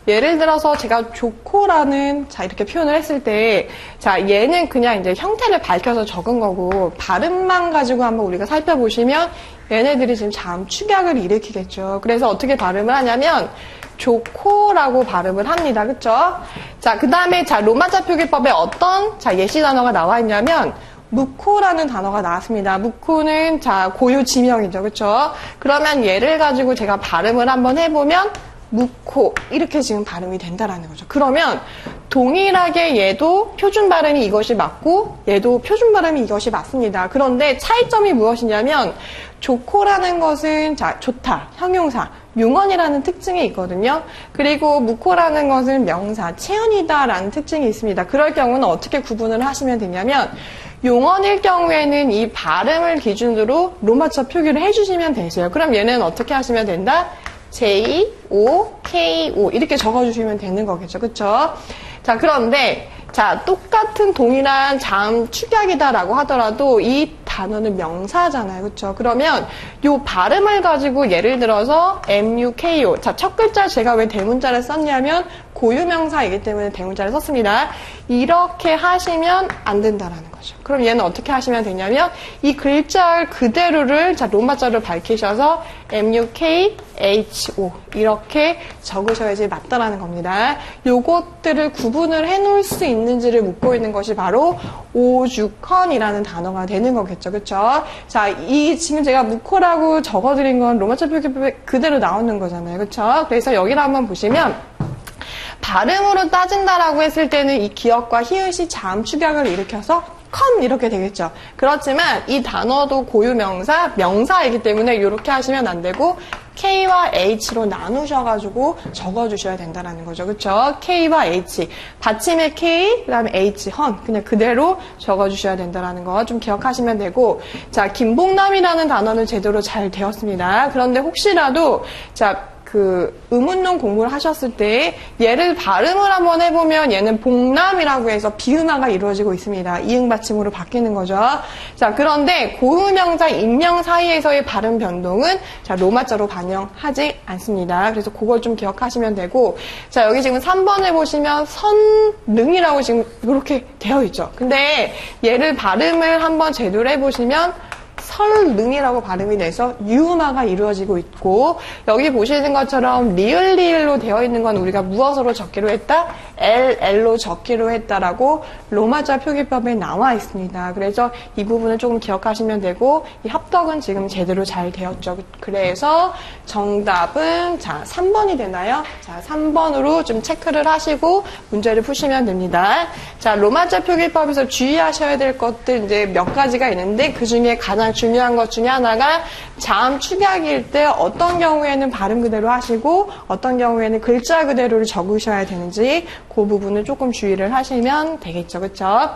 예를 들어서 제가 좋고라는 자, 이렇게 표현을 했을 때 자, 얘는 그냥 이제 형태를 밝혀서 적은 거고 발음만 가지고 한번 우리가 살펴보시면 얘네들이 지금 자음 축약을 일으키겠죠. 그래서 어떻게 발음을 하냐면 좋고라고 발음을 합니다. 그쵸? 자, 그 다음에 자, 로마자 표기법에 어떤 자, 예시 단어가 나와 있냐면 무코라는 단어가 나왔습니다. 무코는 자, 고유 지명이죠. 그쵸? 그러면 얘를 가지고 제가 발음을 한번 해보면 무코 이렇게 지금 발음이 된다라는 거죠. 그러면 동일하게 얘도 표준 발음이 이것이 맞고 얘도 표준 발음이 이것이 맞습니다. 그런데 차이점이 무엇이냐면 좋고라는 것은 자, 좋다, 형용사, 용언이라는 특징이 있거든요. 그리고 무코라는 것은 명사, 체언이다라는 특징이 있습니다. 그럴 경우는 어떻게 구분을 하시면 되냐면 용언일 경우에는 이 발음을 기준으로 로마자 표기를 해주시면 되세요. 그럼 얘는 어떻게 하시면 된다? J-O-K-O 이렇게 적어주시면 되는 거겠죠. 그쵸? 자, 그런데 자, 똑같은 동일한 자음 축약이다라고 하더라도 이 단어는 명사잖아요. 그쵸? 그러면 요 발음을 가지고 예를 들어서 M-U-K-O 자, 첫 글자 제가 왜 대문자를 썼냐면 고유명사이기 때문에 대문자를 썼습니다. 이렇게 하시면 안 된다라는 거죠. 그럼 얘는 어떻게 하시면 되냐면 이 글자 그대로를 자, 로마자로 밝히셔서 M-U-K-H-O 이렇게 적으셔야지 맞다라는 겁니다. 요것들을 구분을 해놓을 수 있는지를 묻고 있는 것이 바로 오죽헌이라는 단어가 되는 거겠죠. 그쵸? 자, 이 지금 제가 무코라고 적어드린 건 로마자 표기법에 그대로 나오는 거잖아요. 그쵸? 그래서 여기를 한번 보시면 발음으로 따진다라고 했을 때는 이 기역과 히읗이 자음 축약을 일으켜서 컨 이렇게 되겠죠. 그렇지만 이 단어도 고유명사, 명사이기 때문에 이렇게 하시면 안 되고 K와 H로 나누셔가지고 적어주셔야 된다는 거죠. 그쵸? K와 H. 받침의 K, 그 다음에 H, 헌. 그냥 그대로 적어주셔야 된다는 거 좀 기억하시면 되고. 자, 김봉남이라는 단어는 제대로 잘 되었습니다. 그런데 혹시라도, 자, 그 의문문 공부를 하셨을 때 얘를 발음을 한번 해보면 얘는 봉남이라고 해서 비음화가 이루어지고 있습니다. 이응 받침으로 바뀌는 거죠. 자, 그런데 고유명사, 인명 사이에서의 발음 변동은 자, 로마자로 반영하지 않습니다. 그래서 그걸 좀 기억하시면 되고, 자, 여기 지금 3번에 보시면 선능이라고 지금 이렇게 되어 있죠. 근데 얘를 발음을 한번 제대로 해보시면 설능이라고 발음이 돼서 유음화가 이루어지고 있고, 여기 보시는 것처럼 리을로 되어 있는 건 우리가 무엇으로 적기로 했다? LL로 적기로 했다라고 로마자 표기법에 나와 있습니다. 그래서 이 부분을 조금 기억하시면 되고, 이 합덕은 지금 제대로 잘 되었죠. 그래서 정답은 자, 3번이 되나요? 자, 3번으로 좀 체크를 하시고 문제를 푸시면 됩니다. 자, 로마자 표기법에서 주의하셔야 될 것들 이제 몇 가지가 있는데 그 중에 가장 중요한 것 중에 하나가 자음 축약일 때 어떤 경우에는 발음 그대로 하시고 어떤 경우에는 글자 그대로를 적으셔야 되는지 그 부분을 조금 주의를 하시면 되겠죠. 그렇죠?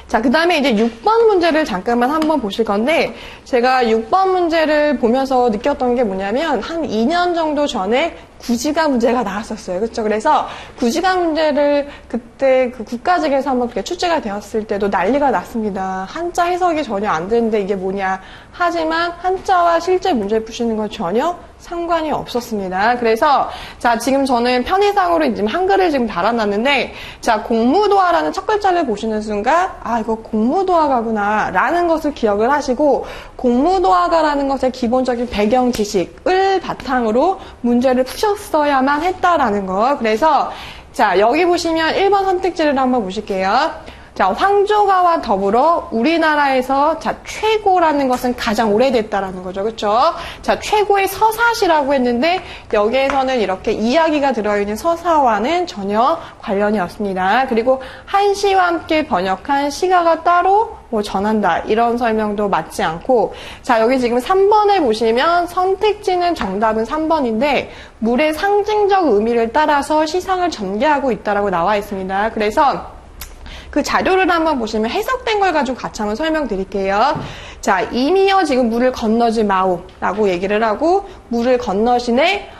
자, 그 다음에 이제 6번 문제를 잠깐만 한번 보실 건데, 제가 6번 문제를 보면서 느꼈던 게 뭐냐면, 한 2년 정도 전에 구지가 문제가 나왔었어요. 그렇죠? 그래서 구지가 문제를 그때 그 국가직에서 한번 그렇게 출제가 되었을 때도 난리가 났습니다. 한자 해석이 전혀 안 되는데 이게 뭐냐. 하지만 한자와 실제 문제 푸시는 건 전혀 상관이 없었습니다. 그래서 자, 지금 저는 편의상으로 지금 한글을 지금 달아놨는데, 자, 공무도화라는 첫 글자를 보시는 순간, 아, 이거 공무도화가구나 라는 것을 기억을 하시고, 공무도화가라는 것의 기본적인 배경 지식을 바탕으로 문제를 푸셨어야만 했다라는 거. 그래서 자, 여기 보시면 1번 선택지를 한번 보실게요. 자, 황조가와 더불어 우리나라에서 자, 최고라는 것은 가장 오래됐다라는 거죠. 그렇죠? 자, 최고의 서사시라고 했는데 여기에서는 이렇게 이야기가 들어있는 서사와는 전혀 관련이 없습니다. 그리고 한시와 함께 번역한 시가가 따로 뭐 전한다 이런 설명도 맞지 않고, 자, 여기 지금 3번에 보시면 선택지는 정답은 3번인데 물의 상징적 의미를 따라서 시상을 전개하고 있다라고 나와 있습니다. 그래서 그 자료를 한번 보시면 해석된 걸 가지고 같이 한번 설명드릴게요. 자, 이미여 지금 물을 건너지 마오라고 얘기를 하고, 물을 건너시네,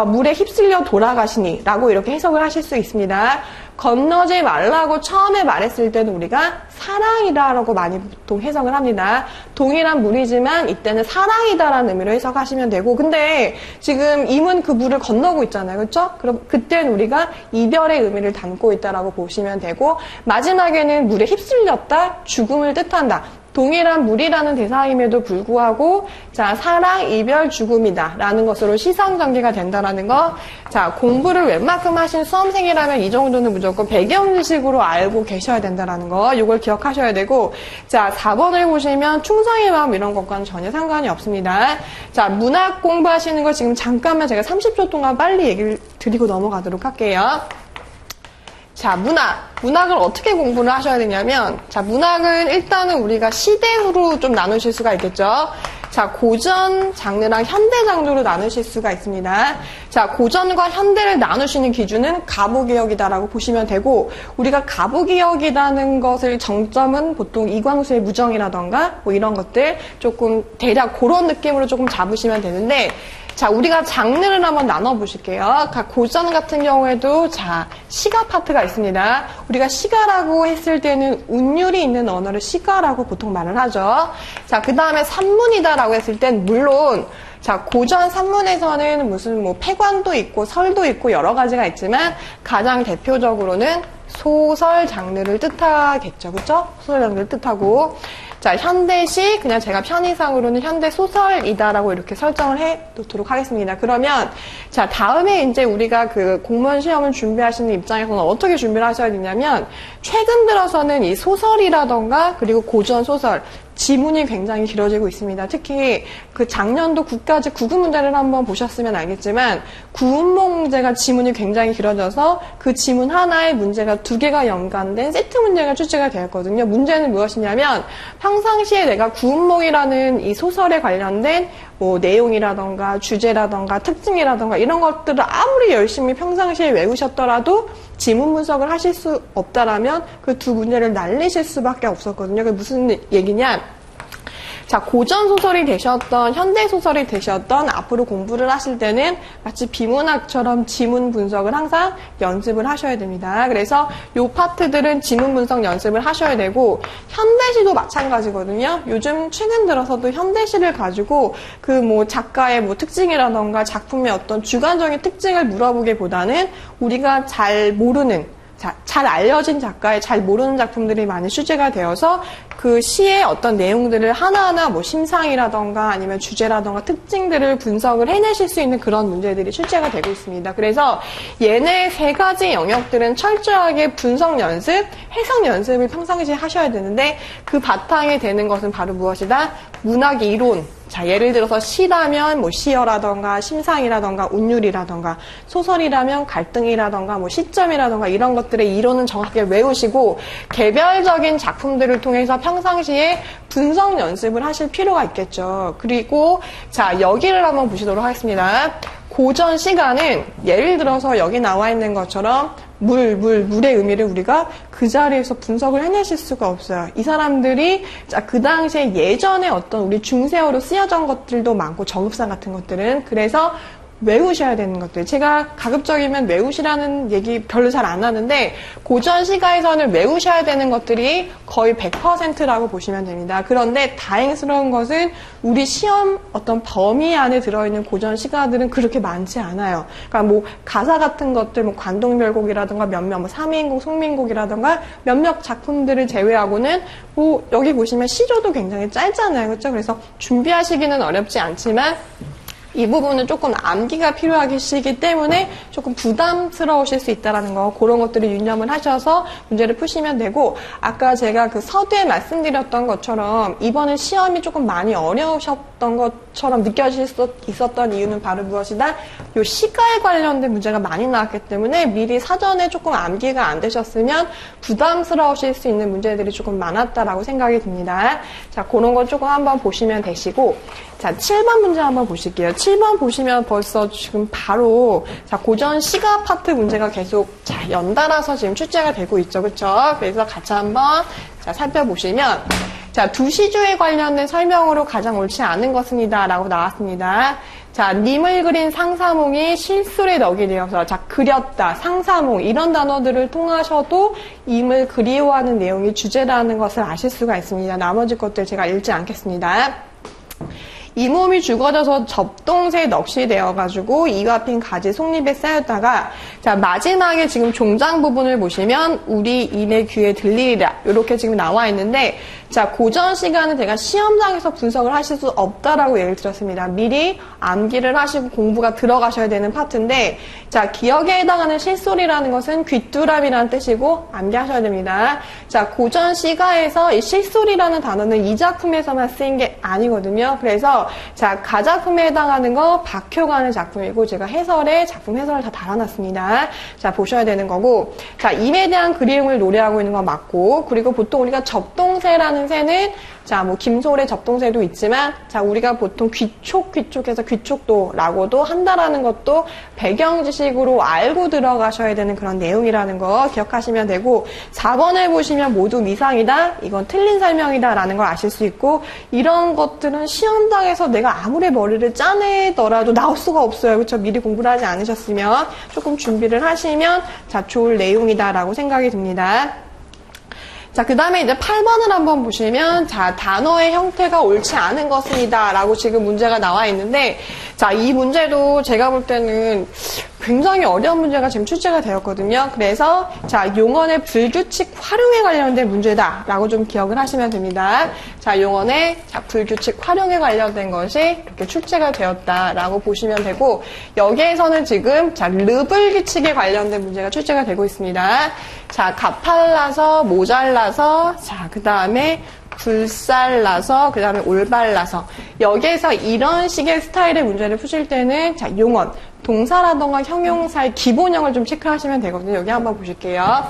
물에 휩쓸려 돌아가시니 라고 이렇게 해석을 하실 수 있습니다. 건너지 말라고 처음에 말했을 때는 우리가 사랑이다라고 많이 보통 해석을 합니다. 동일한 물이지만 이때는 사랑이다라는 의미로 해석하시면 되고, 근데 지금 임은 그 물을 건너고 있잖아요. 그렇죠? 그럼 그때는 우리가 이별의 의미를 담고 있다라고 보시면 되고, 마지막에는 물에 휩쓸렸다, 죽음을 뜻한다. 동일한 물이라는 대상임에도 불구하고, 자, 사랑, 이별, 죽음이다 라는 것으로 시상 전개가 된다라는 거. 자, 공부를 웬만큼 하신 수험생이라면 이 정도는 무조건 배경지식으로 알고 계셔야 된다라는 거. 이걸 기억하셔야 되고, 자, 4번을 보시면 충성의 마음 이런 것과는 전혀 상관이 없습니다. 자, 문학 공부하시는 거 지금 잠깐만 제가 30초 동안 빨리 얘기를 드리고 넘어가도록 할게요. 자, 문학을 어떻게 공부를 하셔야 되냐면, 자, 문학은 일단은 우리가 시대로 좀 나누실 수가 있겠죠. 자, 고전 장르랑 현대 장르로 나누실 수가 있습니다. 자, 고전과 현대를 나누시는 기준은 가부개혁이다라고 보시면 되고, 우리가 가부개혁이라는 것을 정점은 보통 이광수의 무정이라던가 뭐 이런 것들 조금 대략 그런 느낌으로 조금 잡으시면 되는데, 자, 우리가 장르를 한번 나눠보실게요. 고전 같은 경우에도, 자, 시가 파트가 있습니다. 우리가 시가라고 했을 때는 운율이 있는 언어를 시가라고 보통 말을 하죠. 자, 그 다음에 산문이다라고 했을 땐 물론, 자, 고전 산문에서는 무슨 뭐 패관도 있고 설도 있고 여러 가지가 있지만 가장 대표적으로는 소설 장르를 뜻하겠죠. 그쵸? 소설 장르를 뜻하고. 자, 현대시, 그냥 제가 편의상으로는 현대소설이다라고 이렇게 설정을 해 놓도록 하겠습니다. 그러면, 자, 다음에 이제 우리가 그 공무원 시험을 준비하시는 입장에서는 어떻게 준비를 하셔야 되냐면, 최근 들어서는 이 소설이라던가, 그리고 고전소설, 지문이 굉장히 길어지고 있습니다. 특히 그 작년도 국가직 국어 문제를 한번 보셨으면 알겠지만 구운목 문제가 지문이 굉장히 길어져서 그 지문 하나에 문제가 2개가 연관된 세트 문제가 출제가 되었거든요. 문제는 무엇이냐면 평상시에 내가 구운목이라는 이 소설에 관련된 뭐 내용이라던가 주제라던가 특징이라던가 이런 것들을 아무리 열심히 평상시에 외우셨더라도 지문 분석을 하실 수 없다라면 그 두 문제를 날리실 수밖에 없었거든요. 그게 무슨 얘기냐? 자, 고전소설이 되셨던, 현대소설이 되셨던 앞으로 공부를 하실 때는 마치 비문학처럼 지문 분석을 항상 연습을 하셔야 됩니다. 그래서 요 파트들은 지문 분석 연습을 하셔야 되고, 현대시도 마찬가지거든요. 요즘 최근 들어서도 현대시를 가지고 그 뭐 작가의 뭐 특징이라던가 작품의 어떤 주관적인 특징을 물어보기보다는 우리가 잘 모르는, 잘 알려진 작가의 잘 모르는 작품들이 많이 출제가 되어서 그 시의 어떤 내용들을 하나하나 뭐 심상이라던가 아니면 주제라던가 특징들을 분석을 해내실 수 있는 그런 문제들이 출제가 되고 있습니다. 그래서 얘네 3가지 영역들은 철저하게 분석 연습, 해석 연습을 평상시에 하셔야 되는데 그 바탕에 되는 것은 바로 무엇이다? 문학 이론. 자, 예를 들어서 시라면 뭐 시어라던가 심상이라던가 운율이라던가, 소설이라면 갈등이라던가 뭐 시점이라던가 이런 것들의 이론은 정확하게 외우시고 개별적인 작품들을 통해서 평상시에 분석 연습을 하실 필요가 있겠죠. 그리고 자, 여기를 한번 보시도록 하겠습니다. 고전 시가는 예를 들어서 여기 나와 있는 것처럼 물의 의미를 우리가 그 자리에서 분석을 해내실 수가 없어요. 이 사람들이 그 당시에 예전에 어떤 우리 중세어로 쓰여진 것들도 많고 정읍사 같은 것들은 그래서 외우셔야 되는 것들. 제가 가급적이면 외우시라는 얘기 별로 잘 안 하는데 고전 시가에서는 외우셔야 되는 것들이 거의 100%라고 보시면 됩니다. 그런데 다행스러운 것은 우리 시험 어떤 범위 안에 들어있는 고전 시가들은 그렇게 많지 않아요. 그러니까 뭐 가사 같은 것들, 뭐 관동별곡이라든가 몇몇 뭐 삼위인곡, 송민곡이라든가 몇몇 작품들을 제외하고는 뭐 여기 보시면 시조도 굉장히 짧잖아요. 그렇죠? 그래서 준비하시기는 어렵지 않지만 이 부분은 조금 암기가 필요하시기 때문에 조금 부담스러우실 수 있다는 거, 그런 것들을 유념을 하셔서 문제를 푸시면 되고, 아까 제가 그 서두에 말씀드렸던 것처럼 이번에 시험이 조금 많이 어려우셨던 것처럼 느껴질 수 있었던 이유는 바로 무엇이다? 요 시가에 관련된 문제가 많이 나왔기 때문에 미리 사전에 조금 암기가 안 되셨으면 부담스러우실 수 있는 문제들이 조금 많았다라고 생각이 듭니다. 자, 그런 거 조금 한번 보시면 되시고, 자, 7번 문제 한번 보실게요. 7번 보시면 벌써 지금 바로, 자, 고전 시가 파트 문제가 계속, 자, 연달아서 지금 출제가 되고 있죠. 그쵸? 그래서 같이 한번, 자, 살펴보시면, 자, 두 시주에 관련된 설명으로 가장 옳지 않은 것은이다. 라고 나왔습니다. 자, 님을 그린 상사몽이 실술에 넣게 되어서, 자, 그렸다, 상사몽, 이런 단어들을 통하셔도 임을 그리워하는 내용이 주제라는 것을 아실 수가 있습니다. 나머지 것들 제가 읽지 않겠습니다. 이 몸이 죽어져서 접동새 넋이 되어가지고 이와 핀 가지 속잎에 쌓였다가, 자, 마지막에 지금 종장 부분을 보시면 우리 인의 귀에 들리리라 이렇게 지금 나와 있는데, 자, 고전 시간은 제가 시험장에서 분석을 하실 수 없다라고 예를 들었습니다. 미리 암기를 하시고 공부가 들어가셔야 되는 파트인데, 자, 기억에 해당하는 실소리라는 것은 귀뚜라미라는 뜻이고 암기하셔야 됩니다. 자, 고전 시가에서 이 실소리라는 단어는 이 작품에서만 쓰인 게 아니거든요. 그래서 자, 가작품에 해당하는 거 박효관의 작품이고 제가 작품 해설을 다 달아놨습니다. 자, 보셔야 되는 거고, 자, 임에 대한 그리움을 노래하고 있는 건 맞고, 그리고 보통 우리가 접동새라는 새는, 자, 뭐 김소래 접동새도 있지만, 자, 우리가 보통 귀촉해서 귀촉도라고도 한다라는 것도 배경 지식으로 알고 들어가셔야 되는 그런 내용이라는 거 기억하시면 되고, 4번을 보시면 모두 미상이다, 이건 틀린 설명이다라는 걸 아실 수 있고, 이런 것들은 시험장에서 내가 아무리 머리를 짜내더라도 나올 수가 없어요. 그렇죠? 미리 공부를 하지 않으셨으면 조금 준비를 하시면 자, 좋을 내용이다라고 생각이 듭니다. 자, 그 다음에 이제 8번을 한번 보시면, 자, 단어의 형태가 옳지 않은 것이다 라고 지금 문제가 나와 있는데, 자, 이 문제도 제가 볼 때는 굉장히 어려운 문제가 지금 출제가 되었거든요. 그래서, 자, 용언의 불규칙 활용에 관련된 문제다 라고 좀 기억을 하시면 됩니다. 자, 용언의 자, 불규칙 활용에 관련된 것이 이렇게 출제가 되었다라고 보시면 되고, 여기에서는 지금, 자, 르불규칙에 관련된 문제가 출제가 되고 있습니다. 자, 가팔라서, 모잘라서, 자, 그 다음에 불살라서, 그 다음에 올발라서. 여기에서 이런 식의 스타일의 문제를 푸실 때는, 자, 용언, 동사라던가 형용사의 기본형을 좀 체크하시면 되거든요. 여기 한번 보실게요.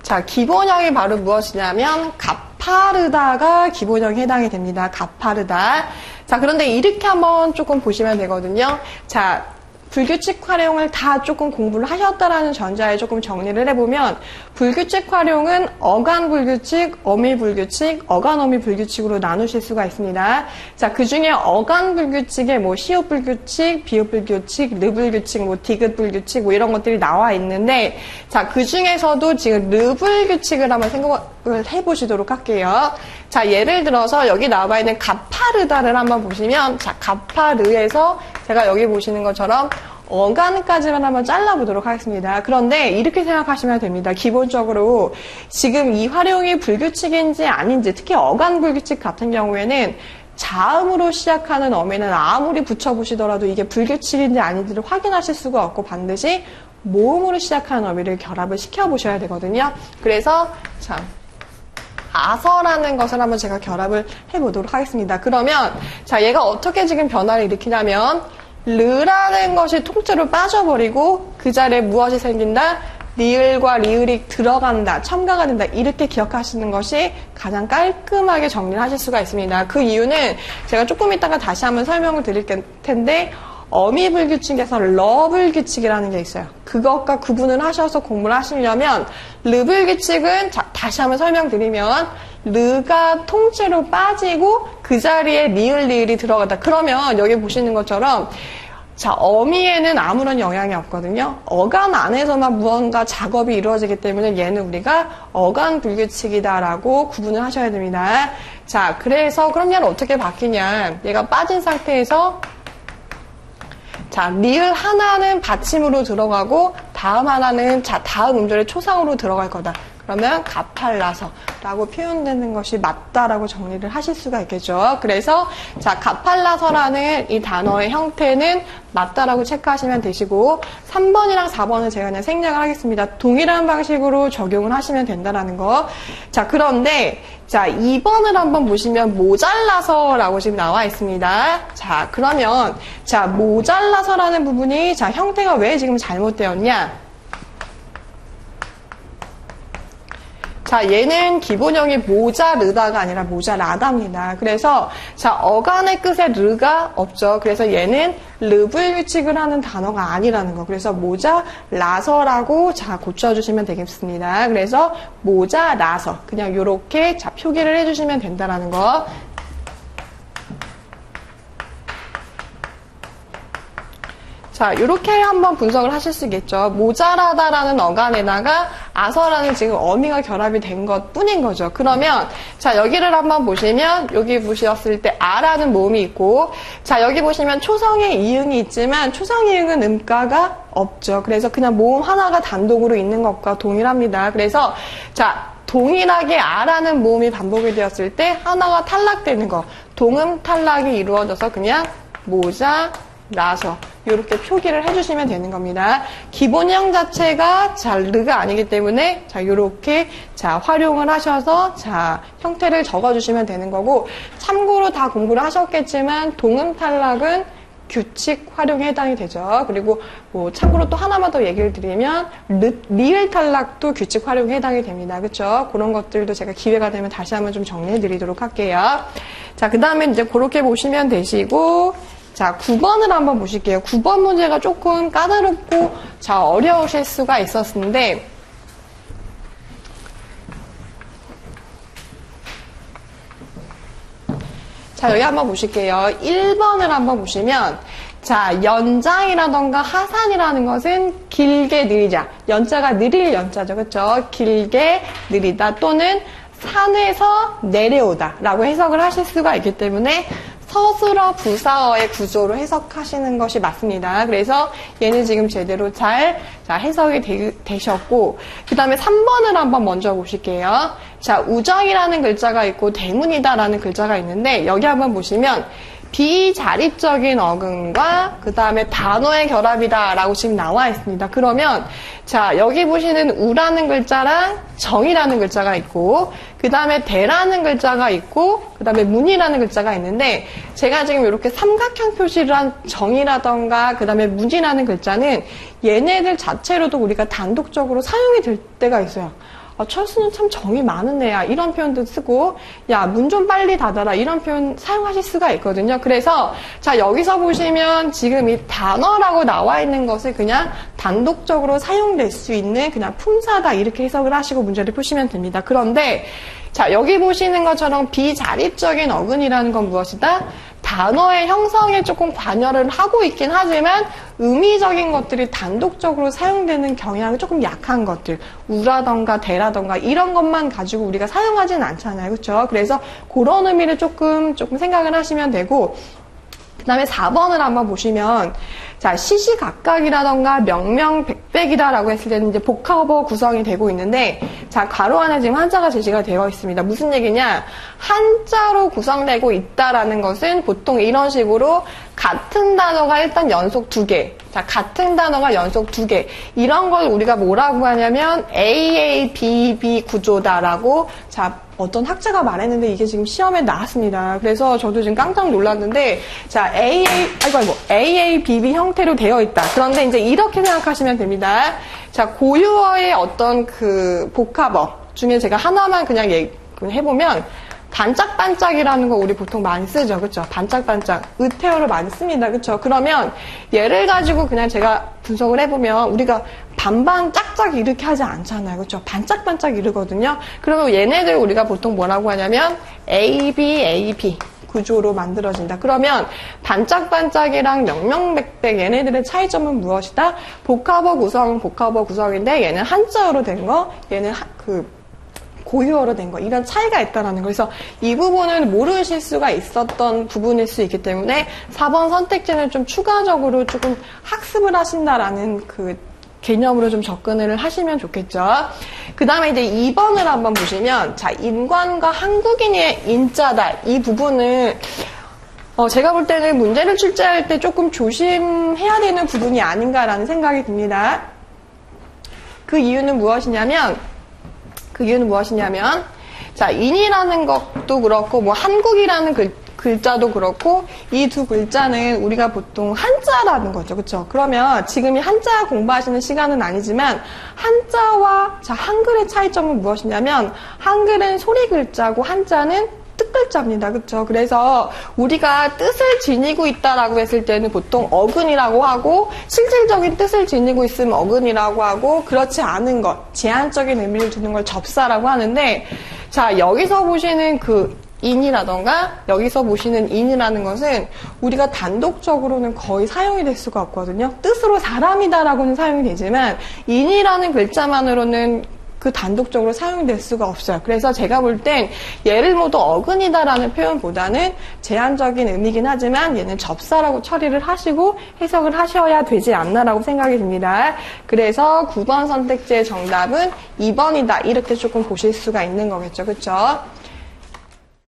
자, 기본형이 바로 무엇이냐면, 가파르다가 기본형에 해당이 됩니다. 가파르다. 자, 그런데 이렇게 한번 조금 보시면 되거든요. 자, 불규칙 활용을 다 조금 공부를 하셨다라는 전자에 조금 정리를 해보면, 불규칙 활용은 어간 불규칙, 어미 불규칙, 어간 어미 불규칙으로 나누실 수가 있습니다. 자, 그 중에 어간 불규칙에 뭐 시옷 불규칙, 비옷 불규칙, 르 불규칙, 뭐 디귿 불규칙, 뭐 이런 것들이 나와 있는데, 자, 그 중에서도 지금 르 불규칙을 한번 생각을 해보시도록 할게요. 자, 예를 들어서 여기 나와 있는 가파르다를 한번 보시면, 자, 가파르에서 제가 여기 보시는 것처럼 어간까지만 한번 잘라보도록 하겠습니다. 그런데 이렇게 생각하시면 됩니다. 기본적으로 지금 이 활용이 불규칙인지 아닌지, 특히 어간 불규칙 같은 경우에는 자음으로 시작하는 어미는 아무리 붙여보시더라도 이게 불규칙인지 아닌지를 확인하실 수가 없고 반드시 모음으로 시작하는 어미를 결합을 시켜보셔야 되거든요. 그래서 자, 아서라는 것을 한번 제가 결합을 해보도록 하겠습니다. 그러면 자, 얘가 어떻게 지금 변화를 일으키냐면 르라는 것이 통째로 빠져버리고 그 자리에 무엇이 생긴다? 니을과 리을이 들어간다, 첨가가 된다, 이렇게 기억하시는 것이 가장 깔끔하게 정리를 하실 수가 있습니다. 그 이유는 제가 조금 이따가 다시 한번 설명을 드릴 텐데, 어미불규칙에서 러불규칙이라는 게 있어요. 그것과 구분을 하셔서 공부를 하시려면, 르불규칙은, 자, 다시 한번 설명드리면, 르가 통째로 빠지고 그 자리에 니을, 리을이 들어간다. 그러면 여기 보시는 것처럼, 자, 어미에는 아무런 영향이 없거든요. 어간 안에서만 무언가 작업이 이루어지기 때문에 얘는 우리가 어간 불규칙이다라고 구분을 하셔야 됩니다. 자, 그래서 그럼 얘는 어떻게 바뀌냐. 얘가 빠진 상태에서 자, 니을 하나는 받침으로 들어가고 다음 하나는 자, 다음 음절의 초상으로 들어갈 거다. 그러면 가팔라서라고 표현되는 것이 맞다라고 정리를 하실 수가 있겠죠. 그래서 자, 가팔라서라는 이 단어의 형태는 맞다라고 체크하시면 되시고 3번이랑 4번은 제가 그냥 생략을 하겠습니다. 동일한 방식으로 적용을 하시면 된다라는 거. 자, 그런데 자, 2번을 한번 보시면 모자라서라고 지금 나와 있습니다. 자, 그러면 자, 모자라서라는 부분이 자, 형태가 왜 지금 잘못되었냐? 자, 얘는 기본형이 모자르다가 아니라 모자라다입니다. 그래서 자, 어간의 끝에 르가 없죠. 그래서 얘는 르불규칙을 하는 단어가 아니라는 거. 그래서 모자라서라고 자, 고쳐주시면 되겠습니다. 그래서 모자라서 그냥 이렇게 자, 표기를 해주시면 된다라는 거. 자, 이렇게 한번 분석을 하실 수 있겠죠. 모자라다라는 어간에다가 아서라는 지금 어미가 결합이 된 것 뿐인 거죠. 그러면 자, 여기를 한번 보시면 여기 보셨을 때 아라는 모음이 있고 자, 여기 보시면 초성에 이응이 있지만 초성 이응은 음가가 없죠. 그래서 그냥 모음 하나가 단독으로 있는 것과 동일합니다. 그래서 자, 동일하게 아라는 모음이 반복이 되었을 때 하나가 탈락되는 거. 동음 탈락이 이루어져서 그냥 모자라서 이렇게 표기를 해주시면 되는 겁니다. 기본형 자체가 자, 르가 아니기 때문에 자, 이렇게 자, 활용을 하셔서 자, 형태를 적어주시면 되는 거고 참고로 다 공부를 하셨겠지만 동음 탈락은 규칙 활용에 해당이 되죠. 그리고 뭐 참고로 또 하나만 더 얘기를 드리면 리을 탈락도 규칙 활용에 해당이 됩니다. 그렇죠? 그런 것들도 제가 기회가 되면 다시 한번 좀 정리해 드리도록 할게요. 자, 그 다음에 이제 그렇게 보시면 되시고 자, 9번을 한번 보실게요. 9번 문제가 조금 까다롭고 자, 어려우실 수가 있었는데 자, 여기 한번 보실게요. 1번을 한번 보시면 자, 연장이라던가 하산이라는 것은 길게 느리자. 연자가 느릴 연자죠. 그렇죠? 길게 느리다 또는 산에서 내려오다 라고 해석을 하실 수가 있기 때문에 서술어, 부사어의 구조로 해석하시는 것이 맞습니다. 그래서 얘는 지금 제대로 잘 해석이 되셨고 그 다음에 3번을 한번 먼저 보실게요. 자, 우정이라는 글자가 있고 대문이다라는 글자가 있는데 여기 한번 보시면 비자립적인 어근과 그 다음에 단어의 결합이다 라고 지금 나와 있습니다. 그러면 자, 여기 보시는 우라는 글자랑 정이라는 글자가 있고 그 다음에 대라는 글자가 있고 그 다음에 문이라는 글자가 있는데 제가 지금 이렇게 삼각형 표시를 한 정이라던가 그 다음에 문이라는 글자는 얘네들 자체로도 우리가 단독적으로 사용이 될 때가 있어요. 철수는 참 정이 많은 애야 이런 표현도 쓰고 야, 문 좀 빨리 닫아라 이런 표현 사용하실 수가 있거든요. 그래서 자, 여기서 보시면 지금 이 단어라고 나와 있는 것을 그냥 단독적으로 사용될 수 있는 그냥 품사다 이렇게 해석을 하시고 문제를 푸시면 됩니다. 그런데 자, 여기 보시는 것처럼 비자립적인 어근이라는 건 무엇이다? 단어의 형성에 조금 관여를 하고 있긴 하지만 의미적인 것들이 단독적으로 사용되는 경향이 조금 약한 것들, 우라던가 대라던가 이런 것만 가지고 우리가 사용하지는 않잖아요. 그렇죠? 그래서 그런 의미를 조금 생각을 하시면 되고 그 다음에 4번을 한번 보시면 자, 시시각각이라던가 명명백백이다라고 했을 때는 이제 복합어 구성이 되고 있는데 자, 괄호 안에 지금 한자가 제시가 되어 있습니다. 무슨 얘기냐? 한자로 구성되고 있다라는 것은 보통 이런 식으로 같은 단어가 일단 연속 2개 자, 같은 단어가 연속 2개. 이런 걸 우리가 뭐라고 하냐면 AABB 구조다라고 자, 어떤 학자가 말했는데 이게 지금 시험에 나왔습니다. 그래서 저도 지금 깜짝 놀랐는데 자, AABB 형태로 되어 있다. 그런데 이제 이렇게 생각하시면 됩니다. 자, 고유어의 어떤 그 복합어 중에 제가 하나만 그냥 해보면 반짝반짝이라는 거 우리 보통 많이 쓰죠. 그쵸? 반짝반짝. 의태어를 많이 씁니다. 그쵸? 그러면 얘를 가지고 그냥 제가 분석을 해보면 우리가 반반 짝짝 이렇게 하지 않잖아요. 그쵸? 반짝반짝 이러거든요. 그러면 얘네들 우리가 보통 뭐라고 하냐면 AB 구조로 만들어진다. 그러면 반짝반짝이랑 명명백백 얘네들의 차이점은 무엇이다? 복합어 구성인데 얘는 한자어로 된 거, 얘는 고유어로 된 거, 이런 차이가 있다라는 거. 그래서 이 부분을 모르실 수가 있었던 부분일 수 있기 때문에 4번 선택지는 좀 추가적으로 조금 학습을 하신다라는 그 개념으로 좀 접근을 하시면 좋겠죠. 그 다음에 이제 2번을 한번 보시면, 자, 인관과 한국인의 인자다. 이 부분을, 제가 볼 때는 문제를 출제할 때 조금 조심해야 되는 부분이 아닌가라는 생각이 듭니다. 그 이유는 무엇이냐면, 자, 인이라는 것도 그렇고, 뭐, 한국이라는 글자도 그렇고, 이 두 글자는 우리가 보통 한자라는 거죠. 그쵸? 그러면 지금 이 한자 공부하시는 시간은 아니지만, 한자와, 자, 한글의 차이점은 무엇이냐면, 한글은 소리 글자고, 한자는 뜻글자입니다. 그쵸? 그래서 우리가 뜻을 지니고 있다라고 했을 때는 보통 어근이라고 하고 실질적인 뜻을 지니고 있으면 어근이라고 하고 그렇지 않은 것, 제한적인 의미를 두는 걸 접사라고 하는데 자, 여기서 보시는 그 인이라던가 여기서 보시는 인이라는 것은 우리가 단독적으로는 거의 사용이 될 수가 없거든요. 뜻으로 사람이다라고는 사용이 되지만 인이라는 글자만으로는 그 단독적으로 사용이 될 수가 없어요. 그래서 제가 볼 땐 얘를 모두 어근이다라는 표현보다는 제한적인 의미긴 하지만 얘는 접사라고 처리를 하시고 해석을 하셔야 되지 않나라고 생각이 듭니다. 그래서 9번 선택지의 정답은 2번이다. 이렇게 조금 보실 수가 있는 거겠죠. 그렇죠?